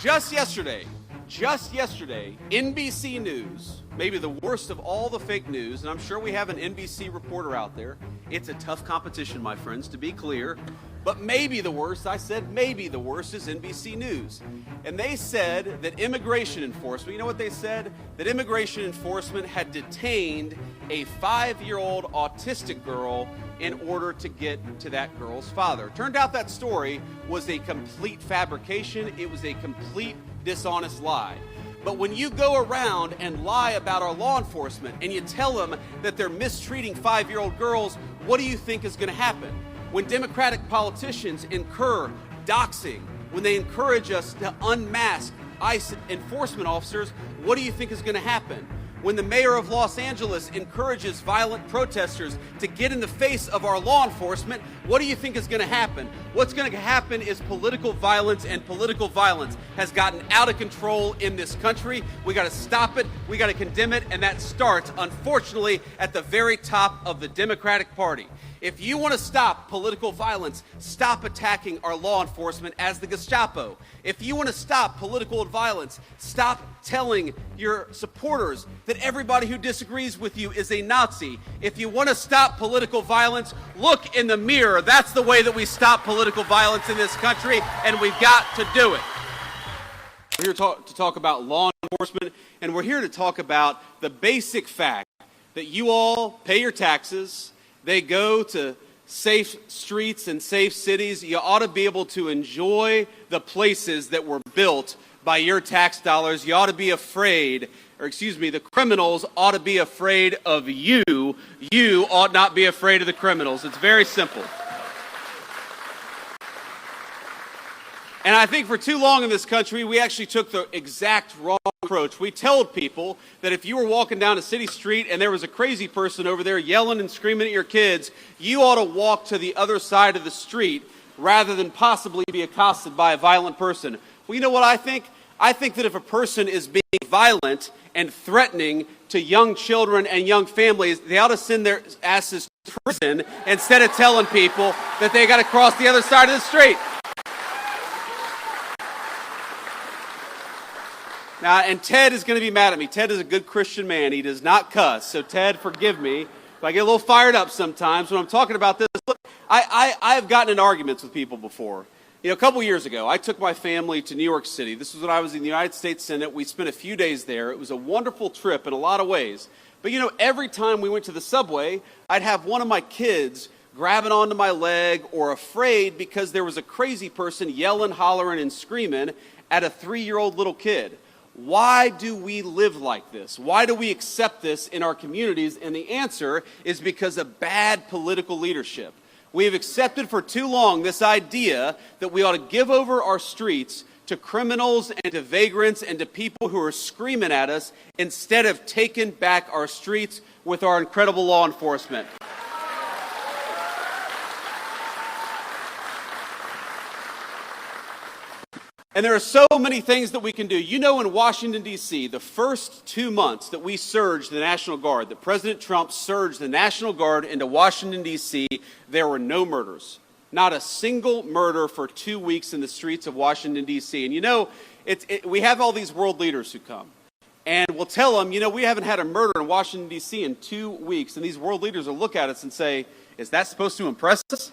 Just yesterday, NBC News, maybe the worst of all the fake news, and I'm sure we have an NBC reporter out there. It's a tough competition, my friends, to be clear. But maybe the worst, I said maybe the worst, is NBC News. And they said that immigration enforcement, you know what they said? That immigration enforcement had detained a 5-year-old autistic girl in order to get to that girl's father. Turned out that story was a complete fabrication. It was a complete dishonest lie. But when you go around and lie about our law enforcement and you tell them that they're mistreating 5-year-old girls, what do you think is going to happen? When Democratic politicians incur doxing, when they encourage us to unmask ICE enforcement officers, what do you think is going to happen? When the mayor of Los Angeles encourages violent protesters to get in the face of our law enforcement, what do you think is going to happen? What's going to happen is political violence, and political violence has gotten out of control in this country. We got to stop it, we got to condemn it, and that starts, unfortunately, at the very top of the Democratic Party. If you want to stop political violence, stop attacking our law enforcement as the Gestapo. If you want to stop political violence, stop telling your supporters that everybody who disagrees with you is a Nazi. If you want to stop political violence, look in the mirror. That's the way that we stop political violence in this country, and we've got to do it. We're here to talk about law enforcement, and we're here to talk about the basic fact that you all pay your taxes. They go to safe streets and safe cities. You ought to be able to enjoy the places that were built by your tax dollars. You ought to be afraid, the criminals ought to be afraid of you. You ought not be afraid of the criminals. It's very simple. And I think for too long in this country, we actually took the exact wrong approach. We told people that if you were walking down a city street and there was a crazy person over there yelling and screaming at your kids, you ought to walk to the other side of the street rather than possibly be accosted by a violent person. Well, you know what I think? I think that if a person is being violent and threatening to young children and young families, they ought to send their asses to prison instead of telling people that they got to cross the other side of the street. Now, and Ted is going to be mad at me. Ted is a good Christian man. He does not cuss. So, Ted, forgive me if I get a little fired up sometimes when I'm talking about this. Look, I've gotten in arguments with people before. You know, a couple years ago, I took my family to New York City. This was when I was in the United States Senate. We spent a few days there. It was a wonderful trip in a lot of ways. But, you know, every time we went to the subway, I'd have one of my kids grabbing onto my leg or afraid because there was a crazy person yelling, hollering, and screaming at a 3-year-old little kid. Why do we live like this? Why do we accept this in our communities? And the answer is because of bad political leadership. We have accepted for too long this idea that we ought to give over our streets to criminals and to vagrants and to people who are screaming at us instead of taking back our streets with our incredible law enforcement. And there are so many things that we can do. You know, in Washington, D.C., the first 2 months that we surged the National Guard, that President Trump surged the National Guard into Washington, D.C., there were no murders. Not a single murder for 2 weeks in the streets of Washington, D.C. And you know, we have all these world leaders who come. And we'll tell them, you know, we haven't had a murder in Washington, D.C. in 2 weeks. And these world leaders will look at us and say, is that supposed to impress us?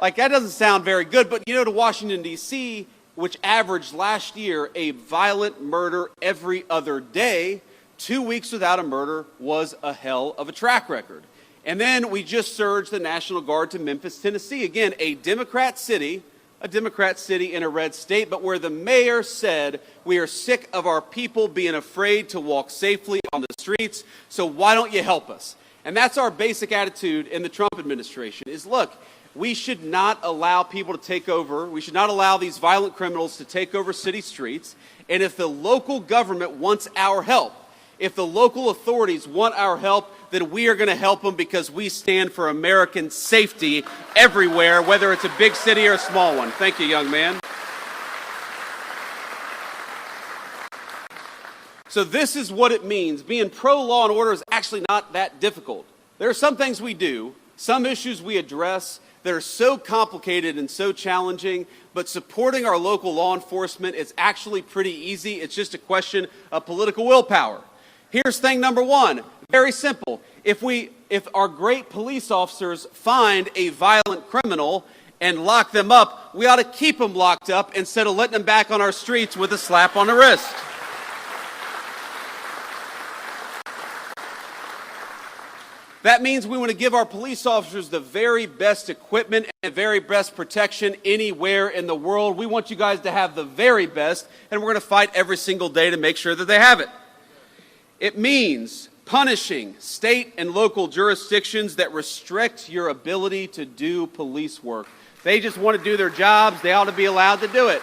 Like, that doesn't sound very good. But, you know, to Washington, D.C., which averaged last year a violent murder every other day, 2 weeks without a murder was a hell of a track record. And then we just surged the National Guard to Memphis, Tennessee. Again, a Democrat city in a red state, but where the mayor said, we are sick of our people being afraid to walk safely on the streets, so why don't you help us? And that's our basic attitude in the Trump administration is, look, we should not allow people to take over. We should not allow these violent criminals to take over city streets. And if the local government wants our help, if the local authorities want our help, then we are going to help them because we stand for American safety everywhere, whether it's a big city or a small one. Thank you, young man. So this is what it means. Being pro-law and order is actually not that difficult. There are some things we do, some issues we address that are so complicated and so challenging, but supporting our local law enforcement is actually pretty easy. It's just a question of political willpower. Here's thing number one, very simple. If our great police officers find a violent criminal and lock them up, we ought to keep them locked up instead of letting them back on our streets with a slap on the wrist. That means we want to give our police officers the very best equipment and the very best protection anywhere in the world. We want you guys to have the very best, and we're going to fight every single day to make sure that they have it. It means punishing state and local jurisdictions that restrict your ability to do police work. They just want to do their jobs. They ought to be allowed to do it.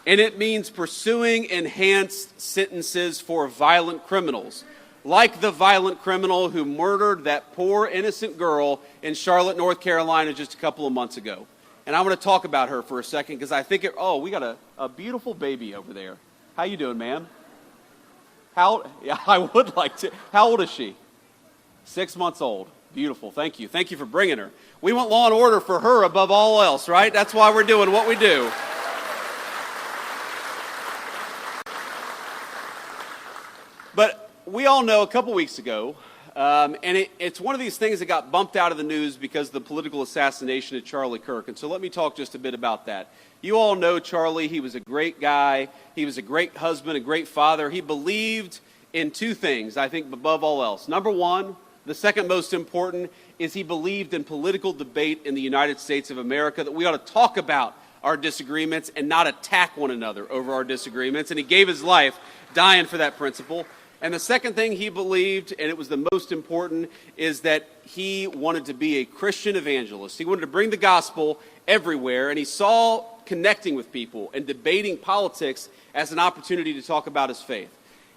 And it means pursuing enhanced sentences for violent criminals, like the violent criminal who murdered that poor innocent girl in Charlotte, North Carolina just a couple of months ago. And I want to talk about her for a second because I think, we got a beautiful baby over there. How you doing, ma'am? Yeah, I would like to. How old is she? 6 months old. Beautiful. Thank you. Thank you for bringing her. We want law and order for her above all else, right? That's why we're doing what we do. But we all know a couple weeks ago, and it's one of these things that got bumped out of the news because of the political assassination of Charlie Kirk. And so let me talk just a bit about that. You all know Charlie. He was a great guy. He was a great husband, a great father. He believed in two things, I think, above all else. Number one, the second most important, is he believed in political debate in the United States of America, that we ought to talk about our disagreements and not attack one another over our disagreements. And he gave his life dying for that principle. And the second thing he believed, and it was the most important, is that he wanted to be a Christian evangelist. He wanted to bring the gospel everywhere, and he saw connecting with people and debating politics as an opportunity to talk about his faith.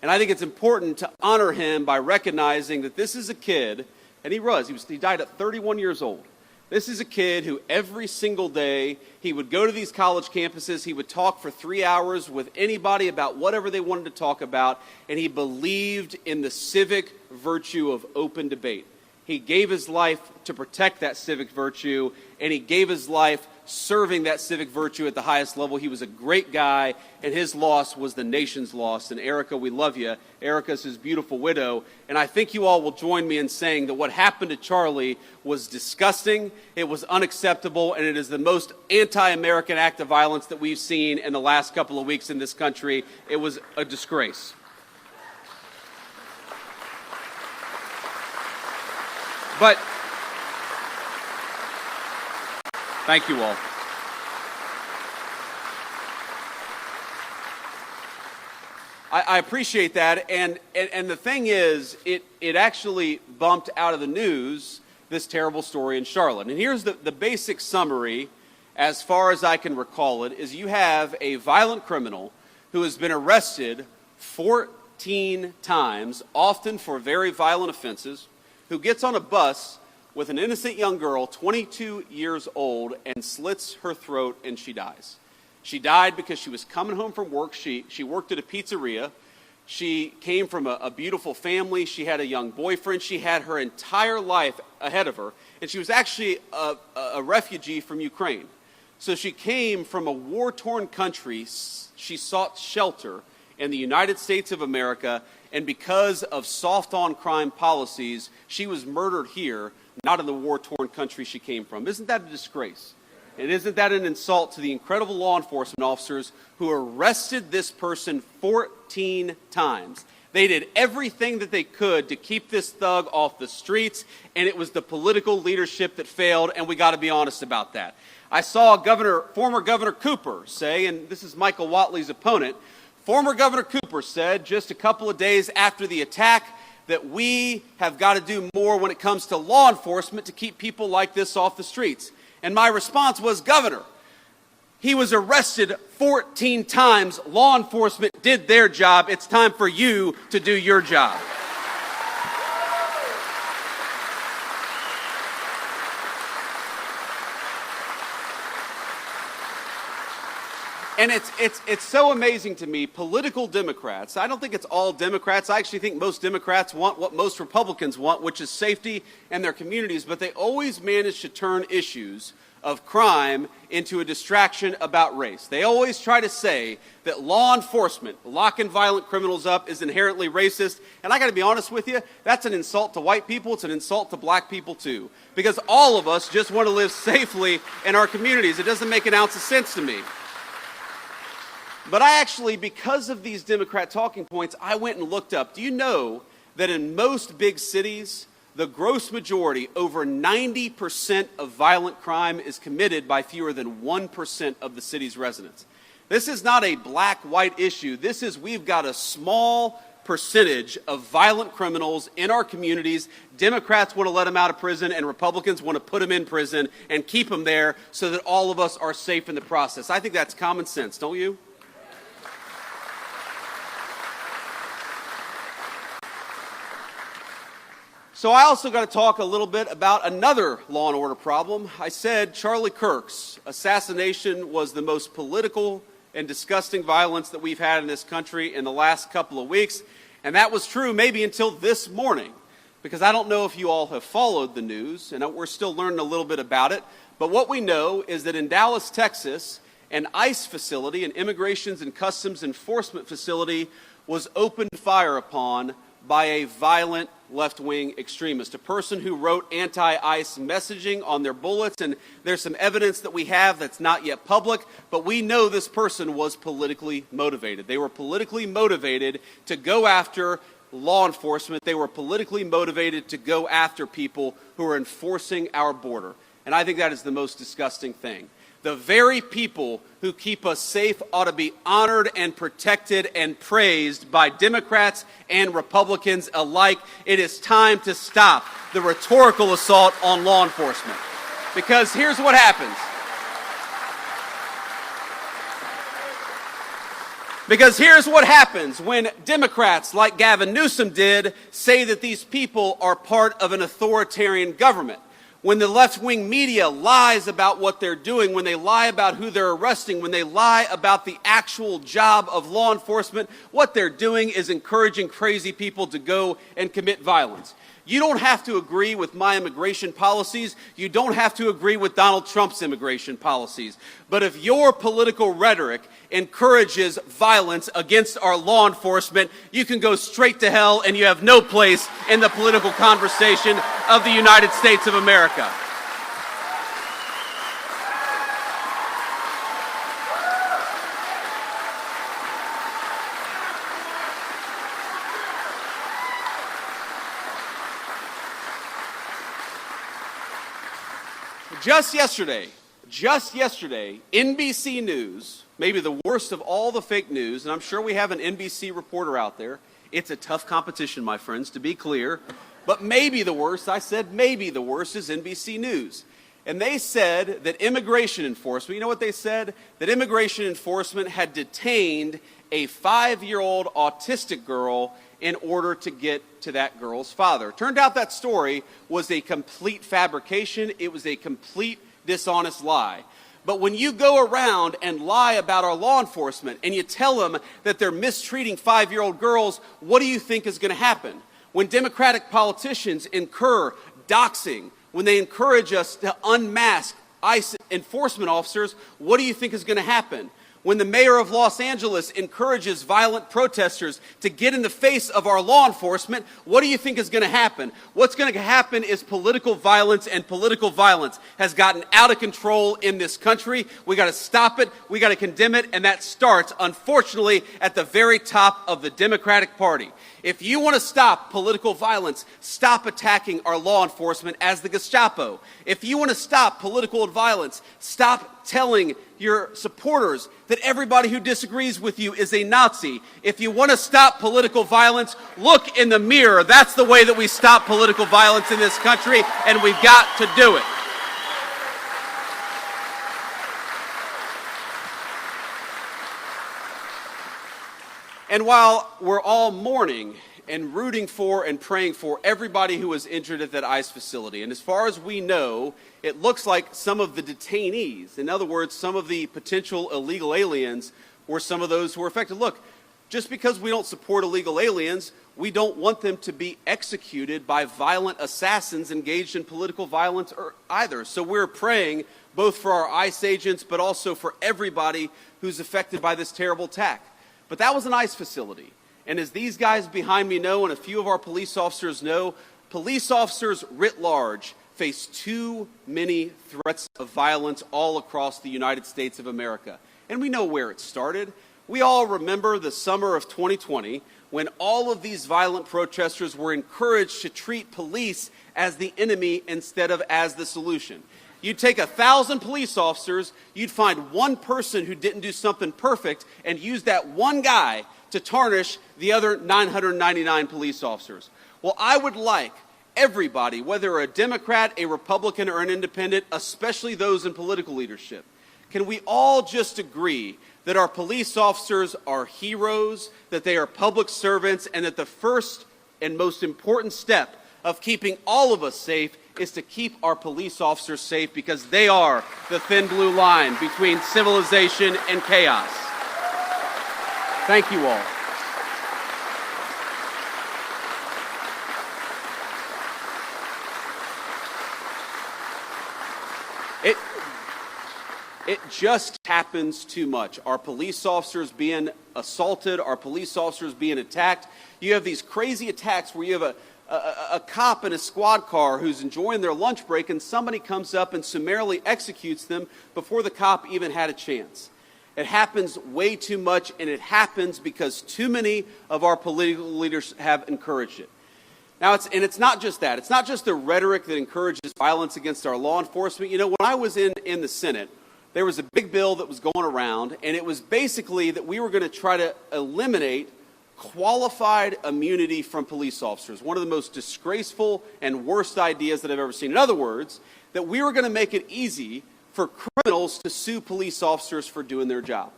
And I think it's important to honor him by recognizing that this is a kid, and he died at 31 years old. This is a kid who every single day, he would go to these college campuses, he would talk for 3 hours with anybody about whatever they wanted to talk about, and he believed in the civic virtue of open debate. He gave his life to protect that civic virtue, and he gave his life serving that civic virtue at the highest level. He was a great guy, and his loss was the nation's loss. And Erica, we love you. Erica's his beautiful widow. And I think you all will join me in saying that what happened to Charlie was disgusting, it was unacceptable, and it is the most anti-American act of violence that we've seen in the last couple of weeks in this country. It was a disgrace. But thank you all. I appreciate that, and the thing is, it actually bumped out of the news this terrible story in Charlotte. And here's the basic summary, as far as I can recall it, is you have a violent criminal who has been arrested 14 times, often for very violent offenses, who gets on a bus with an innocent young girl, 22 years old, and slits her throat, and she dies. She died because she was coming home from work. She worked at a pizzeria. She came from a beautiful family. She had a young boyfriend. She had her entire life ahead of her. And she was actually a refugee from Ukraine. So she came from a war-torn country. She sought shelter in the United States of America. And because of soft-on-crime policies, she was murdered here, not in the war-torn country she came from. Isn't that a disgrace? And isn't that an insult to the incredible law enforcement officers who arrested this person 14 times? They did everything that they could to keep this thug off the streets, and it was the political leadership that failed, and we got to be honest about that. I saw former Governor Cooper say, and this is Michael Whatley's opponent, former Governor Cooper said just a couple of days after the attack that we have got to do more when it comes to law enforcement to keep people like this off the streets. And my response was, Governor, he was arrested 14 times. Law enforcement did their job. It's time for you to do your job. And it's so amazing to me, political Democrats, I don't think it's all Democrats, I actually think most Democrats want what most Republicans want, which is safety in their communities, but they always manage to turn issues of crime into a distraction about race. They always try to say that law enforcement, locking violent criminals up, is inherently racist, and I gotta be honest with you, that's an insult to white people, it's an insult to black people too, because all of us just want to live safely in our communities. It doesn't make an ounce of sense to me. But I actually, because of these Democrat talking points, I went and looked up. Do you know that in most big cities, the gross majority, over 90% of violent crime is committed by fewer than 1% of the city's residents? This is not a black-white issue. This is, we've got a small percentage of violent criminals in our communities. Democrats want to let them out of prison, and Republicans want to put them in prison and keep them there so that all of us are safe in the process. I think that's common sense, don't you? So I also got to talk a little bit about another law and order problem. I said Charlie Kirk's assassination was the most political and disgusting violence that we've had in this country in the last couple of weeks. And that was true maybe until this morning, because I don't know if you all have followed the news, and we're still learning a little bit about it. But what we know is that in Dallas, Texas, an ICE facility, an Immigrations and Customs Enforcement facility, was opened fire upon by a violent left-wing extremist, a person who wrote anti-ICE messaging on their bullets, and there's some evidence that we have that's not yet public, but we know this person was politically motivated. They were politically motivated to go after law enforcement. They were politically motivated to go after people who are enforcing our border, and I think that is the most disgusting thing. The very people who keep us safe ought to be honored and protected and praised by Democrats and Republicans alike. It is time to stop the rhetorical assault on law enforcement. Because here's what happens. Because here's what happens when Democrats like Gavin Newsom did say that these people are part of an authoritarian government. When the left-wing media lies about what they're doing, when they lie about who they're arresting, when they lie about the actual job of law enforcement, what they're doing is encouraging crazy people to go and commit violence. You don't have to agree with my immigration policies. You don't have to agree with Donald Trump's immigration policies. But if your political rhetoric encourages violence against our law enforcement, you can go straight to hell, and you have no place in the political conversation of the United States of America. Just yesterday, NBC News, maybe the worst of all the fake news, and I'm sure we have an NBC reporter out there. It's a tough competition, my friends, to be clear. But maybe the worst, I said maybe the worst, is NBC News. And they said that immigration enforcement, you know what they said? That immigration enforcement had detained a 5-year-old autistic girl in order to get to that girl's father. Turned out that story was a complete fabrication. It was a complete dishonest lie. But when you go around and lie about our law enforcement and you tell them that they're mistreating 5-year-old girls, what do you think is going to happen? When Democratic politicians incur doxing, when they encourage us to unmask ICE enforcement officers, what do you think is going to happen? When the mayor of Los Angeles encourages violent protesters to get in the face of our law enforcement, what do you think is going to happen? What's going to happen is political violence, and political violence has gotten out of control in this country. We got to stop it. We got to condemn it, and that starts, unfortunately, at the very top of the Democratic Party. If you want to stop political violence, stop attacking our law enforcement as the Gestapo. If you want to stop political violence, stop telling your supporters that everybody who disagrees with you is a Nazi. If you want to stop political violence, look in the mirror. That's the way that we stop political violence in this country, and we've got to do it. And while we're all mourning and rooting for and praying for everybody who was injured at that ICE facility. And as far as we know, it looks like some of the detainees, in other words, some of the potential illegal aliens, were some of those who were affected. Look, just because we don't support illegal aliens, we don't want them to be executed by violent assassins engaged in political violence either. So we're praying both for our ICE agents, but also for everybody who's affected by this terrible attack. But that was an ICE facility. And as these guys behind me know, and a few of our police officers know, police officers writ large face too many threats of violence all across the United States of America. And we know where it started. We all remember the summer of 2020 when all of these violent protesters were encouraged to treat police as the enemy instead of as the solution. You'd take 1,000 police officers, you'd find one person who didn't do something perfect and use that one guy to tarnish the other 999 police officers. Well, I would like everybody, whether a Democrat, a Republican, or an independent, especially those in political leadership, can we all just agree that our police officers are heroes, that they are public servants, and that the first and most important step of keeping all of us safe is to keep our police officers safe, because they are the thin blue line between civilization and chaos. Thank you all. It just happens too much. Our police officers being assaulted, our police officers being attacked. You have these crazy attacks where you have a cop in a squad car who's enjoying their lunch break, and somebody comes up and summarily executes them before the cop even had a chance. It happens way too much, and it happens because too many of our political leaders have encouraged it. Now, it's not just that. It's not just the rhetoric that encourages violence against our law enforcement. You know, when I was in the Senate, there was a big bill that was going around, and it was basically that we were going to try to eliminate qualified immunity from police officers. One of the most disgraceful and worst ideas that I've ever seen. In other words, that we were going to make it easy for criminals to sue police officers for doing their job.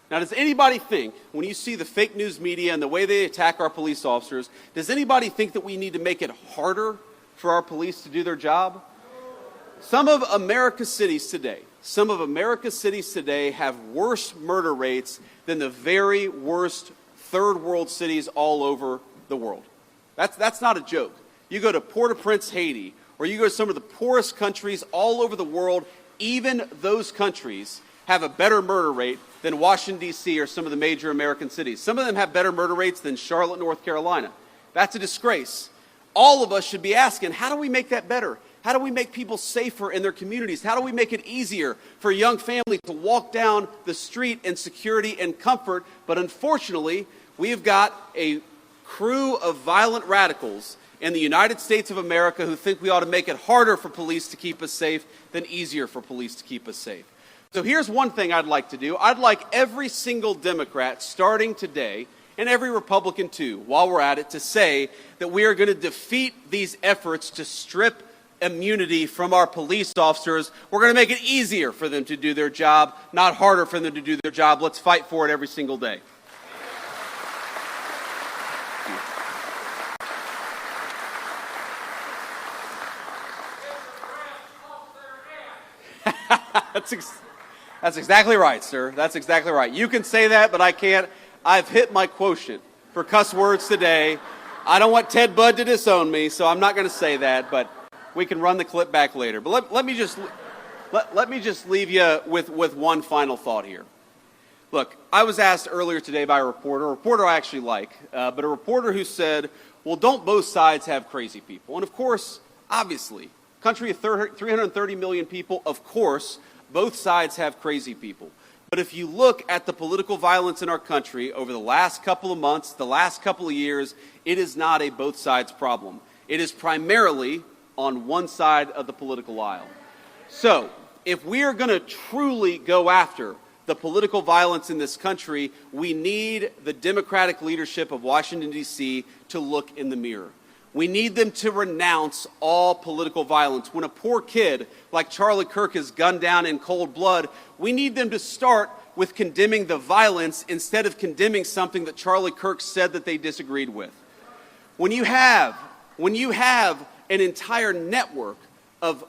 Now, does anybody think, when you see the fake news media and the way they attack our police officers, does anybody think that we need to make it harder for our police to do their job? Some of America's cities today have worse murder rates than the very worst third world cities all over the world. That's not a joke. You go to Port-au-Prince, Haiti, or you go to some of the poorest countries all over the world, even those countries have a better murder rate than Washington, D.C. or some of the major American cities. Some of them have better murder rates than Charlotte, North Carolina. That's a disgrace. All of us should be asking, how do we make that better? How do we make people safer in their communities? How do we make it easier for a young family to walk down the street in security and comfort? But unfortunately, we've got a crew of violent radicals in the United States of America who think we ought to make it harder for police to keep us safe than easier for police to keep us safe. So here's one thing I'd like to do. I'd like every single Democrat starting today, and every Republican too, while we're at it, to say that we are going to defeat these efforts to strip immunity from our police officers. We're going to make it easier for them to do their job, not harder for them to do their job. Let's fight for it every single day. That's exactly right, sir. That's exactly right. You can say that, but I can't. I've hit my quotient for cuss words today. I don't want Ted Budd to disown me, so I'm not going to say that, but we can run the clip back later. But let me just leave you with one final thought here. Look, I was asked earlier today by a reporter I actually like, but a reporter who said, well, don't both sides have crazy people? And of course, obviously, country of 330 million people, of course, both sides have crazy people. But if you look at the political violence in our country over the last couple of months, the last couple of years, it is not a both sides problem. It is primarily on one side of the political aisle. So, if we are going to truly go after the political violence in this country, we need the Democratic leadership of Washington, D.C. to look in the mirror. We need them to renounce all political violence. When a poor kid like Charlie Kirk is gunned down in cold blood, we need them to start with condemning the violence instead of condemning something that Charlie Kirk said that they disagreed with. When you have an entire network of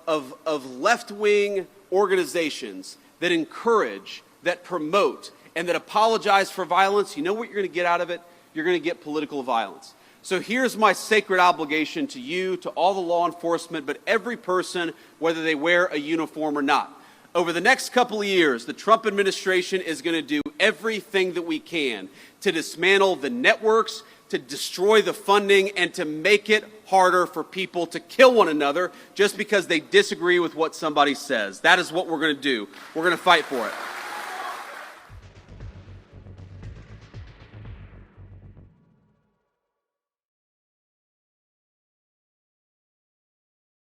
left-wing organizations that encourage, that promote, and that apologize for violence, you know what you're going to get out of it? You're going to get political violence. So here's my sacred obligation to you, to all the law enforcement, but every person, whether they wear a uniform or not. Over the next couple of years, the Trump administration is going to do everything that we can to dismantle the networks, to destroy the funding, and to make it harder for people to kill one another just because they disagree with what somebody says. That is what we're going to do. We're going to fight for it.